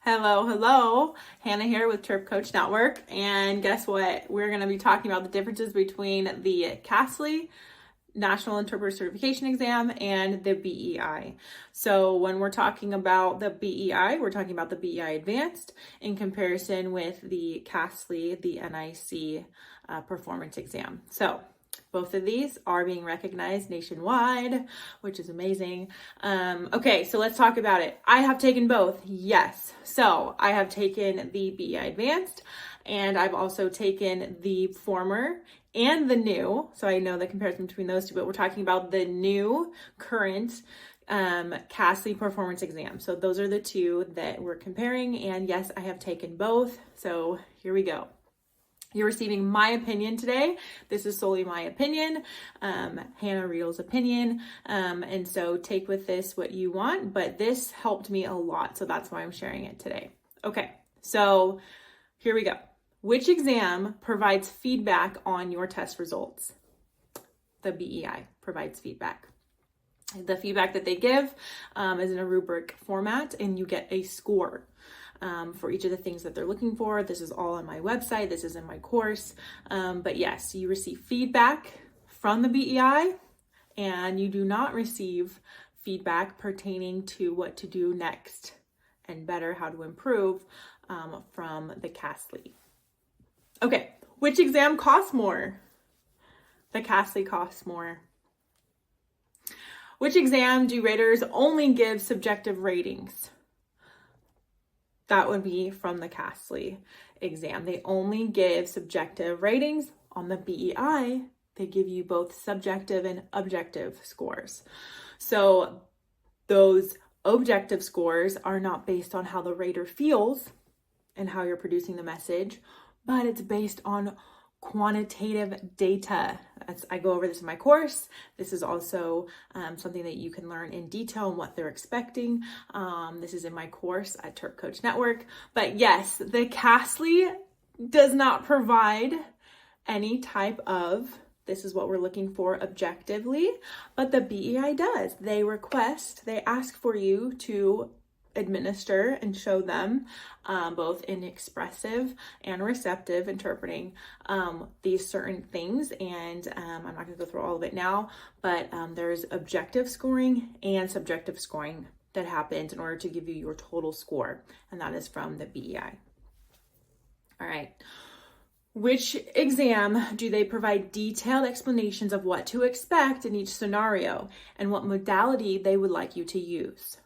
Hello. Hannah here with Terp Coach Network. And guess what? We're going to be talking about the differences between the CASLI, National Interpreter Certification Exam, and the BEI. So when we're talking about the BEI, we're talking about the BEI Advanced in comparison with the CASLI, the NIC performance exam. So both of these are being recognized nationwide, which is amazing. Okay, so let's talk about it. I have taken both, yes. So I have taken the BEI Advanced, and I've also taken the former and the new. So I know the comparison between those two, but we're talking about the new current CASLI performance exam. So those are the two that we're comparing. And yes, I have taken both. So here we go. You're receiving my opinion today. This is solely my opinion, Hannah Riedl's opinion. And so take with this what you want, but this helped me a lot. So that's why I'm sharing it today. Okay, so here we go. Which exam provides feedback on your test results? The BEI provides feedback. The feedback that they give is in a rubric format, and you get a score for each of the things that they're looking for. This is all on my website. This is in my course. But yes, you receive feedback from the BEI, and you do not receive feedback pertaining to what to do next and better, how to improve from the CASLI. Okay, which exam costs more? The CASLI costs more. Which exam do raters only give subjective ratings? That would be from the CASLI exam. They only give subjective ratings. On the BEI, they give you both subjective and objective scores. So those objective scores are not based on how the rater feels and how you're producing the message, but it's based on quantitative data. I go over this in my course. This is also something that you can learn in detail on what they're expecting. This is in my course at Terp Coach Network. But yes, the CASLI does not provide any type of, this is what we're looking for objectively, but the BEI does. They ask for you to administer and show them both in expressive and receptive interpreting these certain things. And I'm not going to go through all of it now, but there's objective scoring and subjective scoring that happens in order to give you your total score. And that is from the BEI. All right. Which exam do they provide detailed explanations of what to expect in each scenario and what modality they would like you to use?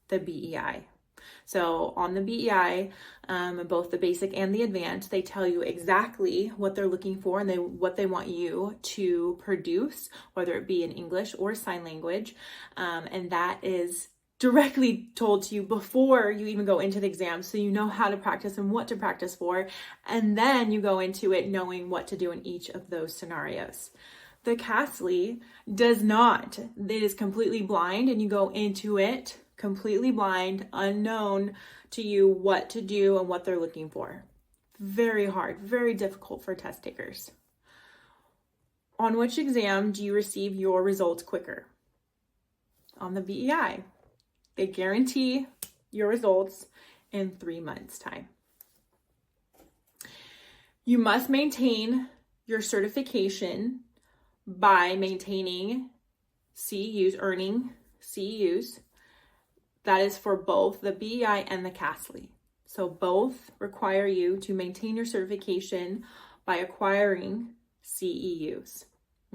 The BEI. So on the BEI, both the basic and the advanced, they tell you exactly what they're looking for and what they want you to produce, whether it be in English or sign language. And that is directly told to you before you even go into the exam, so you know how to practice and what to practice for. And then you go into it knowing what to do in each of those scenarios. The CASLI does not. It is completely blind, and you go into it completely blind, unknown to you what to do and what they're looking for. Very hard, very difficult for test takers. On which exam do you receive your results quicker? On the BEI. They guarantee your results in 3 months' time. You must maintain your certification by maintaining CEUs, earning CEUs. That is for both the BEI and the CASLI. So both require you to maintain your certification by acquiring CEUs.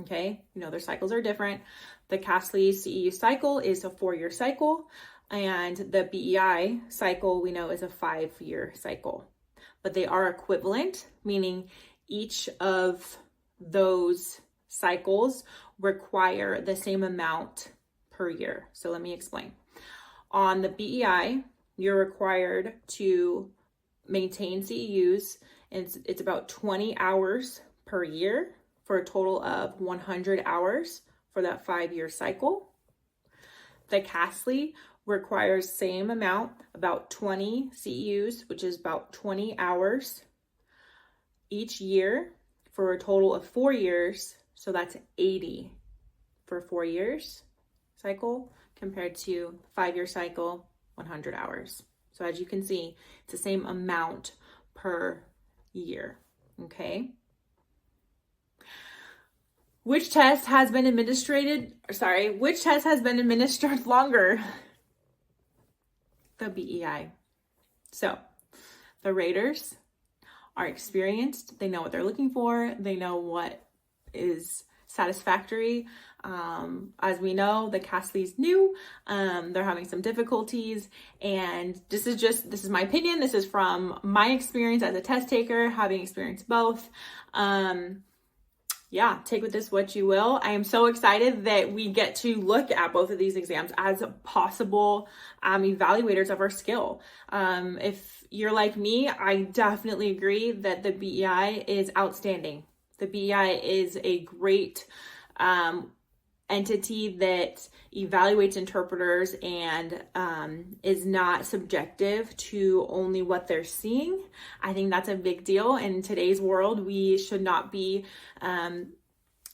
Okay, you know their cycles are different. The CASLI CEU cycle is a 4-year cycle, and the BEI cycle we know is a 5-year cycle. But they are equivalent, meaning each of those cycles require the same amount per year. So let me explain. On the BEI, you're required to maintain CEUs, and it's about 20 hours per year for a total of 100 hours for that 5-year cycle. The CASLI requires same amount, about 20 CEUs, which is about 20 hours each year for a total of 4 years. So that's 80 for 4 years cycle compared to 5-year cycle, 100 hours. So as you can see, it's the same amount per year, okay? Which test has been administered longer? The BEI. So the raters are experienced. They know what they're looking for. They know what is satisfactory. As we know, the CASLI is new. They're having some difficulties, and this is my opinion. This is from my experience as a test taker, having experienced both. Yeah, take with this what you will. I am so excited that we get to look at both of these exams as possible evaluators of our skill. If you're like me, I definitely agree that the BEI is outstanding. The BEI is a great entity that evaluates interpreters and is not subjective to only what they're seeing. I think that's a big deal. In today's world, we should not be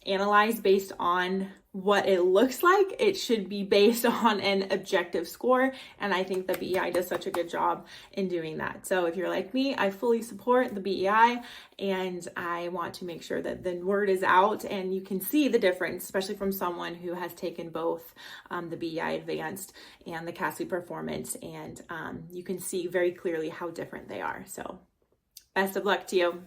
analyzed based on what it looks like. It should be based on an objective score. And I think the BEI does such a good job in doing that. So if you're like me, I fully support the BEI, and I want to make sure that the word is out and you can see the difference, especially from someone who has taken both the BEI Advanced and the CASLI Performance, and you can see very clearly how different they are. So best of luck to you.